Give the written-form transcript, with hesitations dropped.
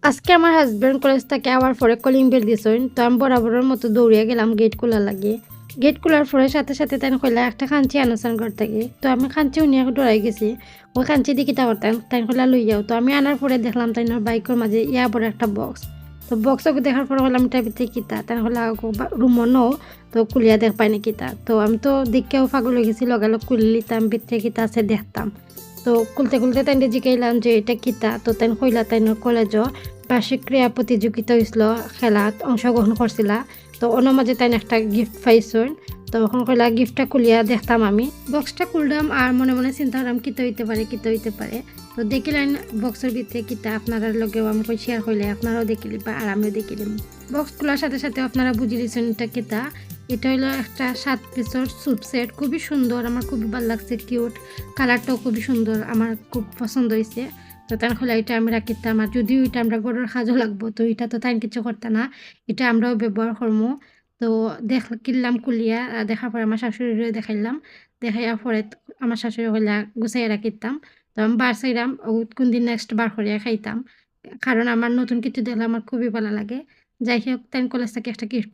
আজকে আমার husband college থেকে আবার পরে কলিং বেল দিছেন। তো আমি বরাবরের মতো দৌড়িয়ে গেলাম গেট খোলা লাগিয়ে। গেট খোলার পরে সাথে সাথে তাই কইলা একটা খাঞ্চি আনসান ঘর থেকে। তো আমি খাঞ্চিও নিয়ে দৌড়াই গেছি। ওই খাঞ্চি দিয়ে কিতা করতাম তাই কইলা লই যাও। তো আমি আনার পরে দেখলাম তাই বাইকের মাঝে ইয়া বড় একটা বক্স। তো বক্সকে দেখার পরে বললাম এটার ভিতরে কিতা তাই কইলা রুমও নো। তো কুলিয়া দেখ পাইনি কিতা। তো আমি তো দেখেও পাগল হয়ে গেছি লগালগ কুলি লিতাম ভিতরে কিতা আছে দেখতাম। তো খুলতে খুলতে তাই জিজ্ঞাইলাম যে এটা কিতা। তো তাই কইলা তাই কলেজও বার্ষিক ক্রীড়া প্রতিযোগিতা হয়েছিল, খেলাত অংশগ্রহণ করছিলা। তো ওনার মাঝে তাই একটা গিফট পাইছেন। তো তখন কইলা গিফটটা খুলিয়া দেখতাম আমি বক্সটা খুললাম আর মনে মনে চিন্তা করলাম কিতা হইতে পারে কিতা হইতে পারে। তো দেখিলেন বক্সের ভিতরে কিতা আপনার লগেও আমি শেয়ার হইলে আপনারাও দেখিলি বা আর আমিও দেখিলাম। বক্স খোলার সাথে সাথে আপনারা বুঝে দিয়েছেন এটা কিতা। এটা হলো একটা 7 পিসের স্যুপ সেট, খুবই সুন্দর, আমার খুবই ভালো লাগছে, কিউট, কালারটাও খুবই সুন্দর, আমার খুব পছন্দ হয়েছে। তো তার হলে এটা আমি রাখিতাম আর যদিও এটা আমরা গরুর কাজও লাগবো তো এটা তো তাই কিছু করতে না, এটা আমরাও ব্যবহার করবো। তো কিনলাম কুলিয়া দেখার পরে আমার শাশুড়িরে দেখাইলাম, দেখাইয়ার পরে আমার শাশুড়ি হইলা গুছাইয়া রাখিতাম। তো আমি বার চাইলাম কোন দিন নেক্সট বার করিয়া খাইতাম, কারণ আমার নতুন কিছু দেখলে আমার খুবই ভালো লাগে। যাই হোক তাই কলেজ থেকে একটা গিফট